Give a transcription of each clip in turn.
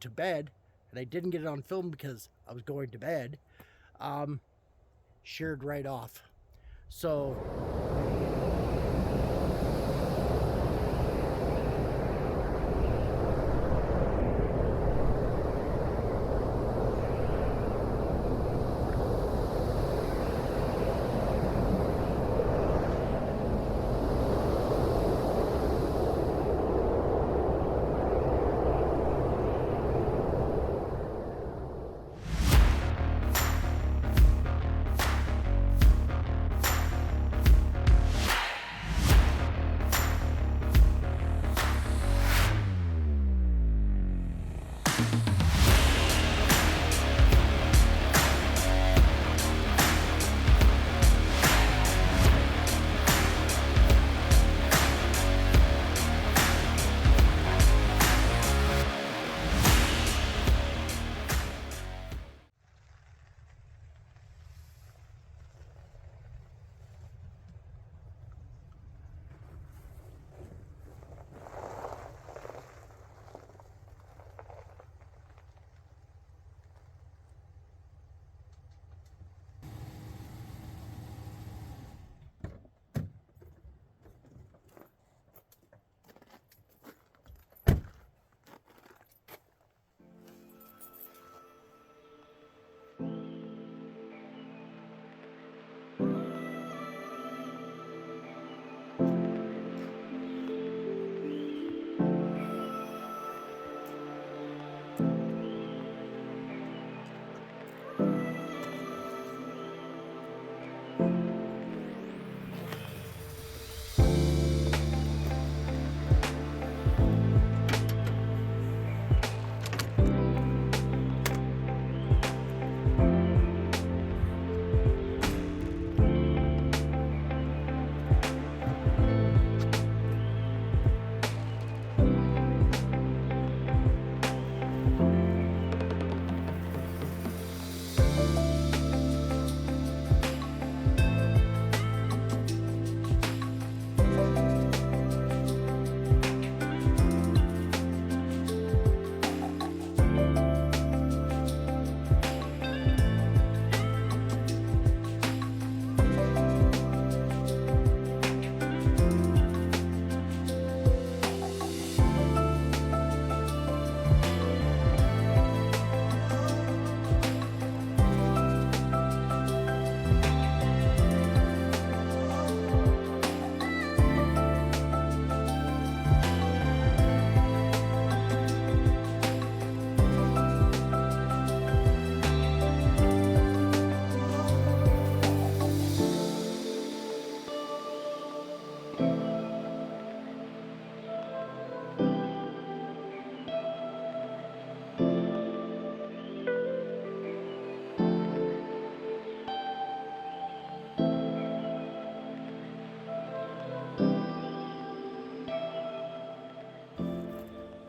went to bed, and I didn't get it on film because I was going to bed, sheared right off. So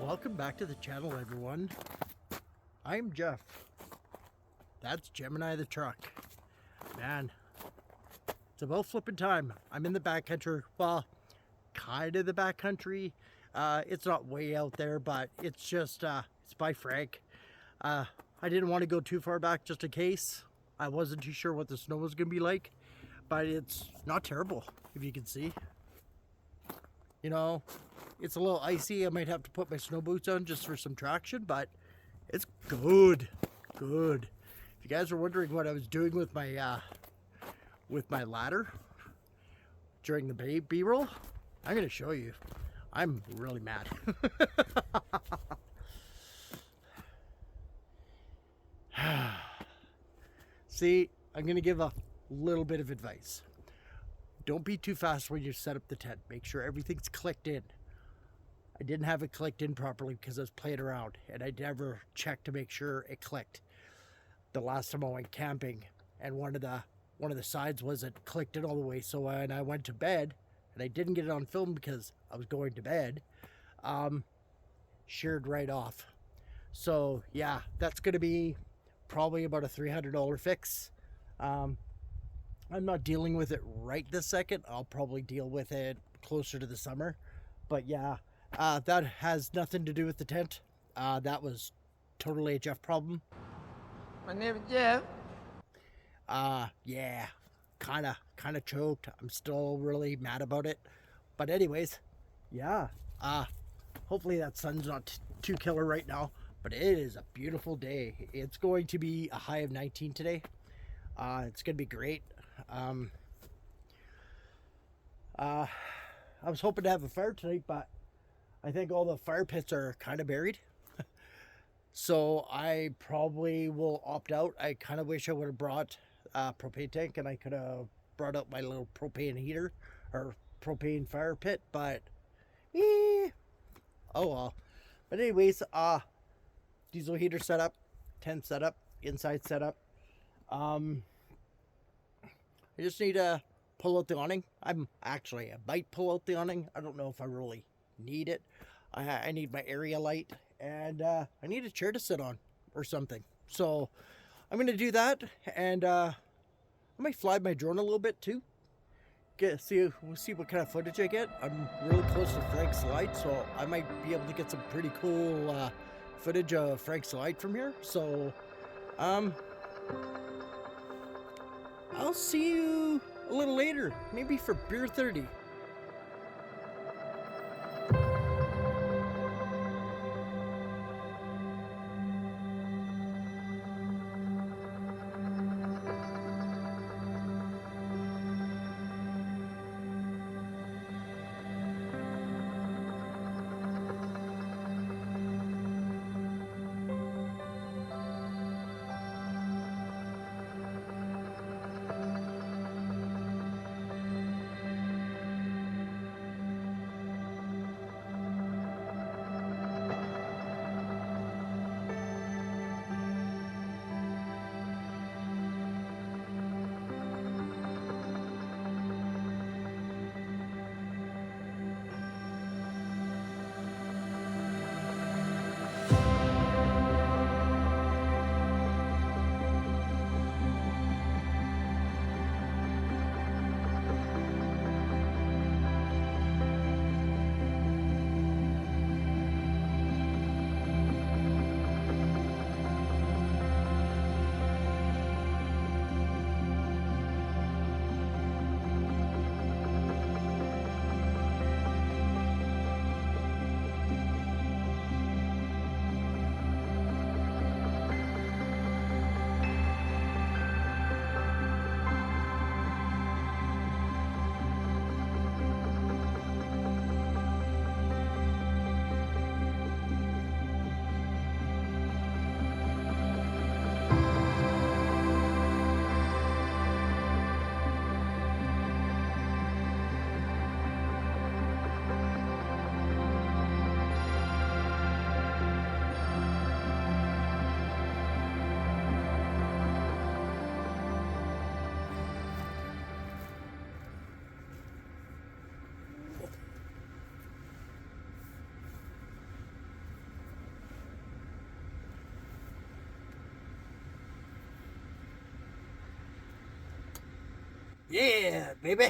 welcome back to the channel, everyone. I'm Jeff. That's Gemini the truck. Man, it's about flipping time. I'm in the backcountry. Well, kind of the backcountry. It's not way out there, but it's just, it's by Frank. I didn't want to go too far back just in case. I wasn't too sure what the snow was going to be like, but it's not terrible, if you can see. You know, it's a little icy. I might have to put my snow boots on just for some traction, but it's good. Good. If you guys are wondering what I was doing with my ladder during the B-roll, I'm going to show you. I'm really mad. See, I'm going to give a little bit of advice. Don't be too fast when you set up the tent. Make sure everything's clicked in. I didn't have it clicked in properly because I was playing around, and I never checked to make sure it clicked. The last time I went camping, and one of the sides wasn't clicked in all the way, so when I went to bed, and I didn't get it on film because I was going to bed, sheared right off. So yeah, that's going to be probably about a $300 fix. I'm not dealing with it right this second. I'll probably deal with it closer to the summer. But yeah, that has nothing to do with the tent. That was totally a Jeff problem. My name is Jeff. Yeah, kind of choked. I'm still really mad about it. But anyways, yeah, hopefully that sun's not too killer right now. But it is a beautiful day. It's going to be a high of 19 today. It's going to be great. I was hoping to have a fire tonight, but I think all the fire pits are kind of buried. So I probably will opt out. I kind of wish I would have brought a propane tank and I could have brought out my little propane heater or propane fire pit, but oh well. But anyways, diesel heater setup, tent setup, inside setup. I just need to pull out the awning. I might pull out the awning. I don't know if I really need it. I need my area light, and I need a chair to sit on or something. So I'm going to do that, and I might fly my drone a little bit too. See what kind of footage I get. I'm really close to Frank's Slide, so I might be able to get some pretty cool footage of Frank's Slide from here. So I'll see you a little later, maybe for beer 30. Yeah, baby.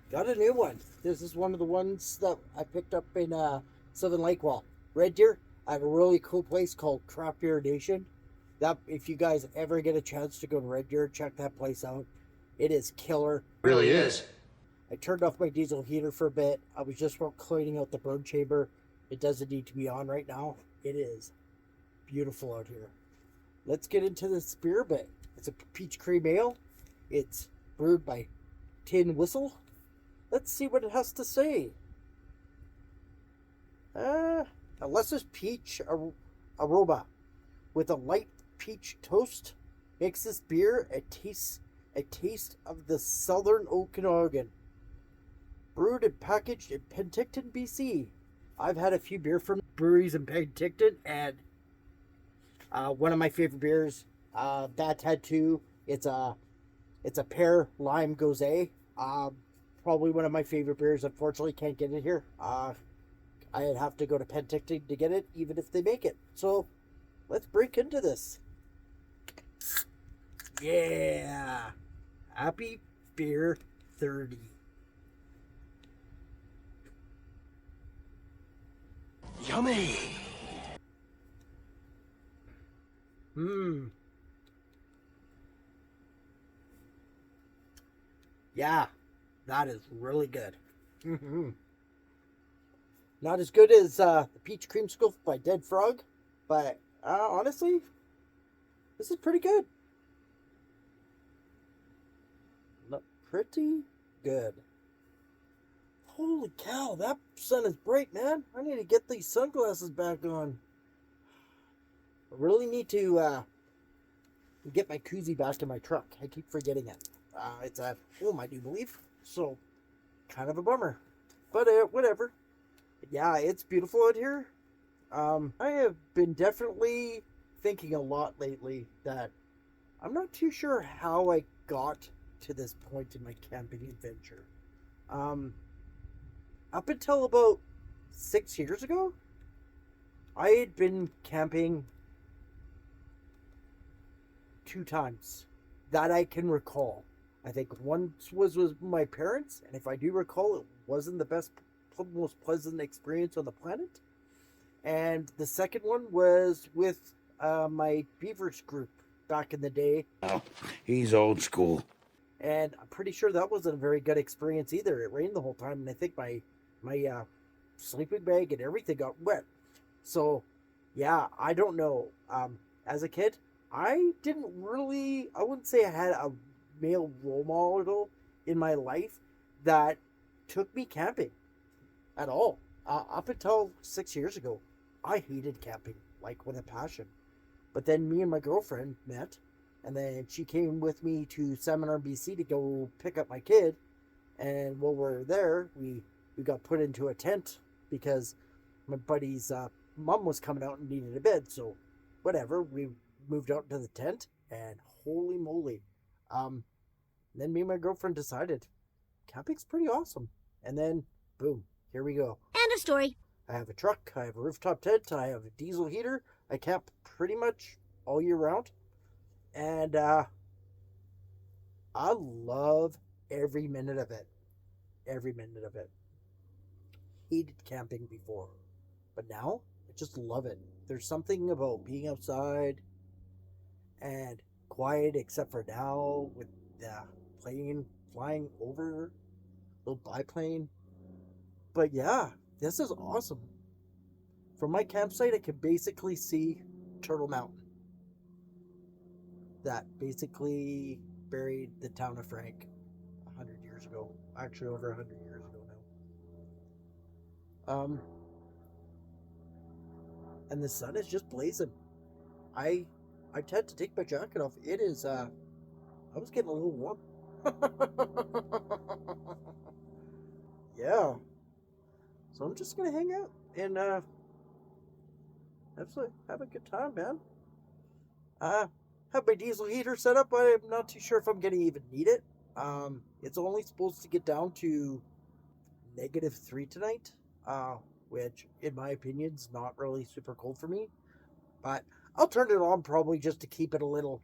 Got a new one. This is one of the ones that I picked up in Southern Lakewell. Red Deer. I have a really cool place called Craft Beer Nation. That, if you guys ever get a chance to go to Red Deer, check that place out. It is killer. Really is. I turned off my diesel heater for a bit. I was just cleaning out the burn chamber. It doesn't need to be on right now. It is beautiful out here. Let's get into this beer a bit. It's a peach cream ale. It's brewed by Tin Whistle. Let's see what it has to say. Alessa's peach aroma with a light peach toast makes this beer a taste of the Southern Okanagan. Brewed and packaged in Penticton, BC. I've had a few beer from breweries in Penticton, and one of my favorite beers. That had two. It's a pear lime gose. Probably one of my favorite beers. Unfortunately, can't get it here. I'd have to go to Penticton to get it, even if they make it. So, let's break into this. Yeah, happy beer 30. Yummy. Mmm. Yeah, that is really good. Mm-hmm. Not as good as the peach creamsicle by Dead Frog, but honestly, this is pretty good. Pretty good. Holy cow, that sun is bright, man. I need to get these sunglasses back on. I really need to get my koozie back in my truck. I keep forgetting it. It's at home, I do believe. So, kind of a bummer. But whatever. Yeah, it's beautiful out here. I have been definitely thinking a lot lately that I'm not too sure how I got to this point in my camping adventure. Um, Up until about 6 years ago, I had been camping 2 times that I can recall. I think once was with my parents, and if I do recall, it wasn't the most pleasant experience on the planet. And the second one was with my Beavers group back in the day. Oh, he's old school. And I'm pretty sure that wasn't a very good experience either. It rained the whole time, and I think my sleeping bag and everything got wet. So, yeah, I don't know. As a kid, I wouldn't say I had a male role model in my life that took me camping at all. Up until 6 years ago, I hated camping, like with a passion. But then me and my girlfriend met, and then she came with me to Seminar, BC to go pick up my kid. And while we're there, we got put into a tent because my buddy's mom was coming out and needed a bed. So, whatever, we moved out into the tent, and holy moly. Then me and my girlfriend decided camping's pretty awesome. And then, boom, here we go. End of story. I have a truck, I have a rooftop tent, I have a diesel heater. I camp pretty much all year round. And I love every minute of it. Every minute of it. Hated camping before, but now I just love it. There's something about being outside and quiet, except for now with the plane flying over, little biplane. But yeah, this is awesome. From my campsite, I can basically see Turtle Mountain. That basically buried the town of Frank 100 years ago. Actually, over 100 years ago now. And the sun is just blazing. I tend to take my jacket off. It is I was getting a little warm. Yeah. So I'm just gonna hang out and have a good time, man. Have my diesel heater set up. I'm not too sure if I'm gonna even need it. It's only supposed to get down to -3 tonight. Which in my opinion is not really super cold for me. But I'll turn it on probably just to keep it a little,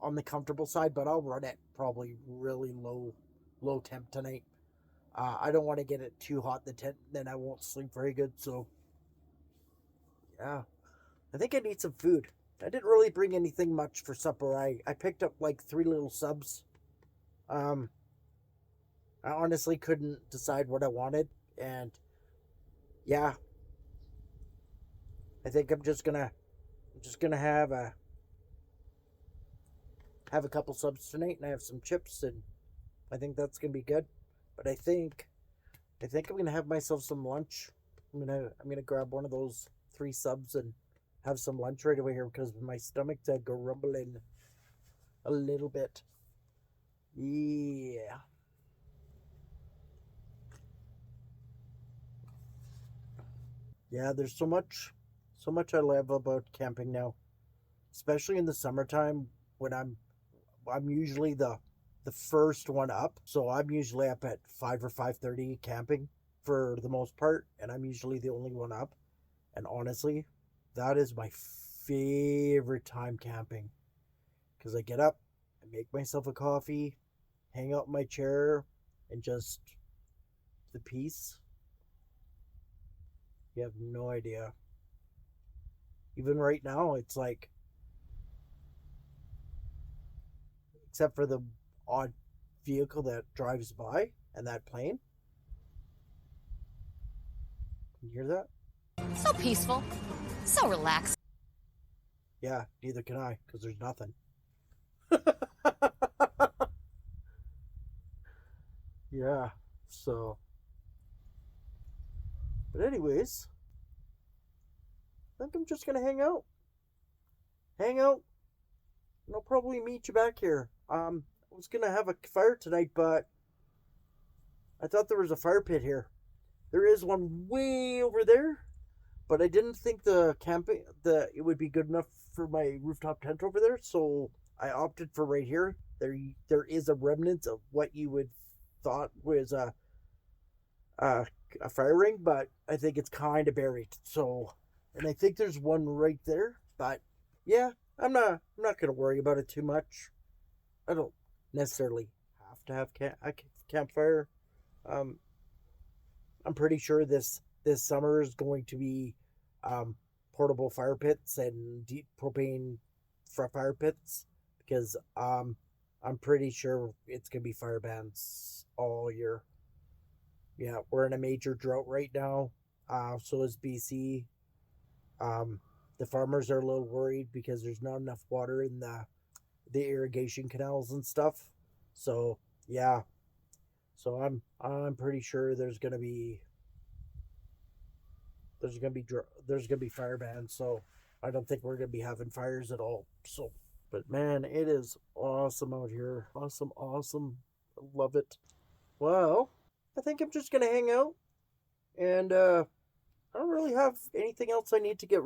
on the comfortable side, but I'll run it probably really low temp tonight. I don't want to get it too hot in the tent, then I won't sleep very good. So yeah, I think I need some food. I didn't really bring anything much for supper. I picked up like 3 little subs. I honestly couldn't decide what I wanted, and yeah, I think I'm just gonna have a couple subs tonight, and I have some chips, and I think that's gonna be good. But I think I'm gonna have myself some lunch. I'm gonna grab one of those 3 subs and have some lunch right away here because my stomach's grumbling a little bit. Yeah. Yeah, there's so much I love about camping now, especially in the summertime when I'm usually the first one up. So I'm usually up at 5 or 5:30 camping for the most part, and I'm usually the only one up. And honestly, that is my favorite time camping because I get up, I make myself a coffee, hang out in my chair, and just the peace. You have no idea. Even right now, it's like except for the odd vehicle that drives by and that plane. Can you hear that? So peaceful. So relaxed. Yeah, neither can I, because there's nothing. Yeah, so. But anyways, I think I'm just going to hang out. Hang out. And I'll probably meet you back here. I was going to have a fire tonight, but I thought there was a fire pit here. There is one way over there, but I didn't think it would be good enough for my rooftop tent over there, so I opted for right here. There is a remnant of what you would thought was a fire ring, but I think it's kind of buried. So, and I think there's one right there, but yeah, I'm not gonna worry about it too much. I don't necessarily have to have a campfire. I'm pretty sure this summer is going to be portable fire pits and deep propane fire pits, because I'm pretty sure it's gonna be fire bans all year. Yeah, we're in a major drought right now. So is BC. The farmers are a little worried because there's not enough water in the irrigation canals and stuff. So yeah. So I'm pretty sure there's gonna be fire bans. So I don't think we're gonna be having fires at all. So, but man, it is awesome out here. Awesome. I love it. Well, I think I'm just gonna hang out, and I don't really have anything else I need to get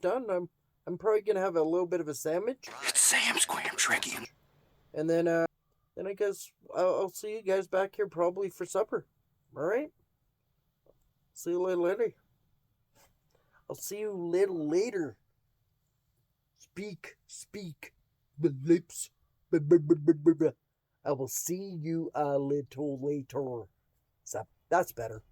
done. I'm probably gonna have a little bit of a sandwich. It's Sam's Clam Chicken. And then I guess I'll see you guys back here probably for supper. All right. See you later. I'll see you a little later. Speak, the lips. I will see you a little later. So that's better.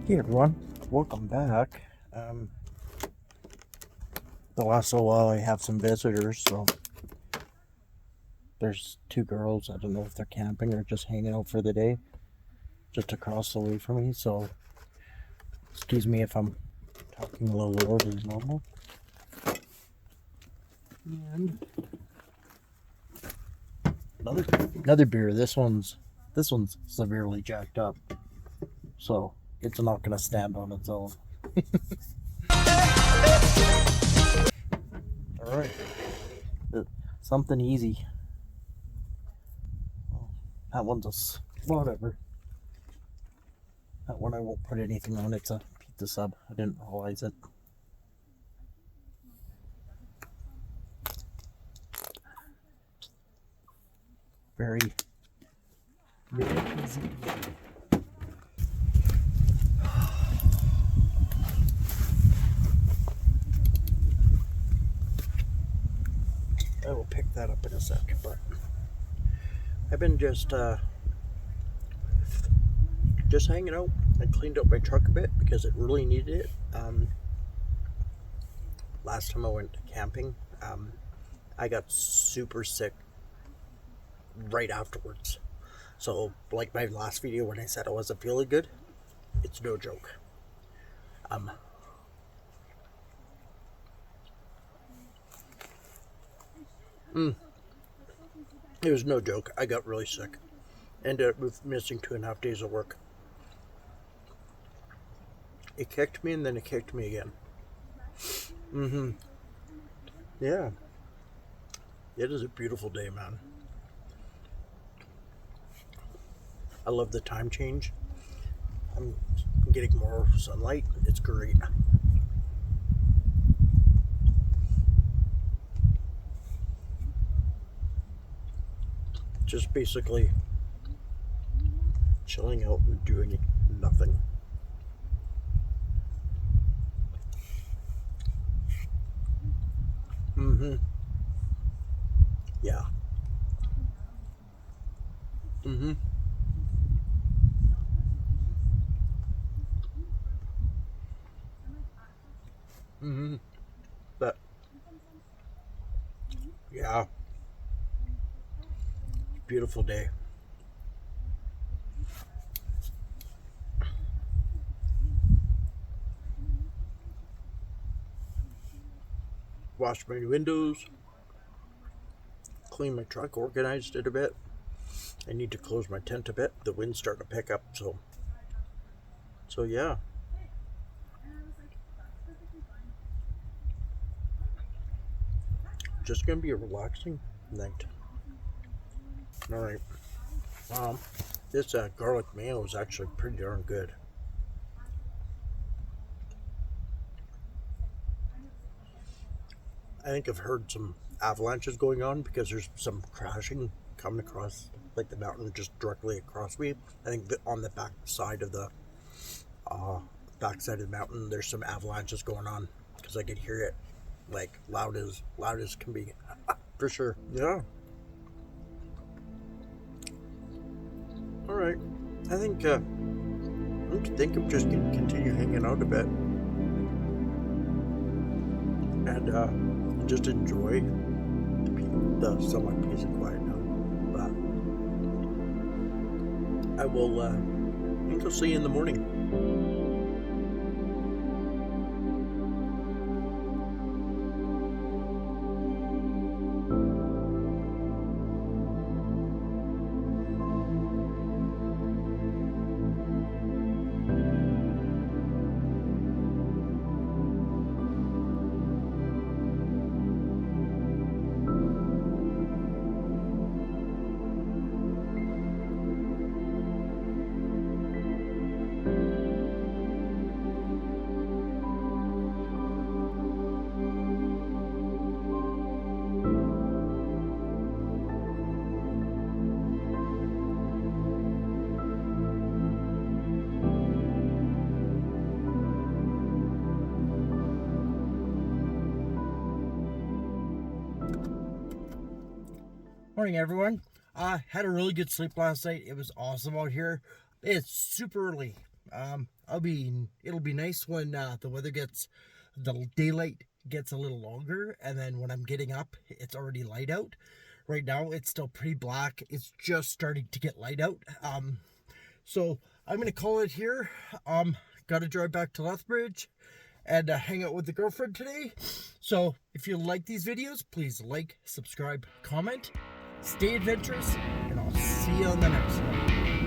Hey everyone, welcome back. The last little while I have some visitors, so there's two girls. I don't know if they're camping or just hanging out for the day, just across the way from me, so excuse me if I'm talking a little lower than normal. And another beer. This one's severely jacked up, so it's not gonna stand on its own. Alright. Something easy. That one's whatever. That one I won't put anything on. It's a pizza sub. I didn't realize it. Very easy. I will pick that up in a sec, but I've been just hanging out. I cleaned up my truck a bit because it really needed it. Last time I went camping, I got super sick right afterwards. So, like my last video when I said I wasn't feeling good, it's no joke. It was no joke. I got really sick. Ended up missing 2.5 days of work. It kicked me and then it kicked me again. Yeah. It is a beautiful day, man. I love the time change. I'm getting more sunlight. It's great. Just basically chilling out and doing nothing. Yeah. But yeah, beautiful day. Washed my windows, cleaned my truck, organized it a bit. I need to close my tent a bit. The wind's starting to pick up, so yeah. Just gonna be a relaxing night. All right. This garlic mayo is actually pretty darn good. I think I've heard some avalanches going on because there's some crashing coming across like the mountain just directly across me. I think that on the back side of the mountain there's some avalanches going on because I could hear it like loud as can be. For sure. Yeah. All right. I think I'm just gonna continue hanging out a bit and just enjoy the somewhat peace and quiet now. But I will see you in the morning. Morning, everyone. I had a really good sleep last night. It was awesome out here. It's super early. It'll be nice when the daylight gets a little longer, and then when I'm getting up, it's already light out. Right now, it's still pretty black. It's just starting to get light out. So I'm gonna call it here. Got to drive back to Lethbridge and hang out with the girlfriend today. So if you like these videos, please like, subscribe, comment. Stay adventurous, and I'll see you on the next one.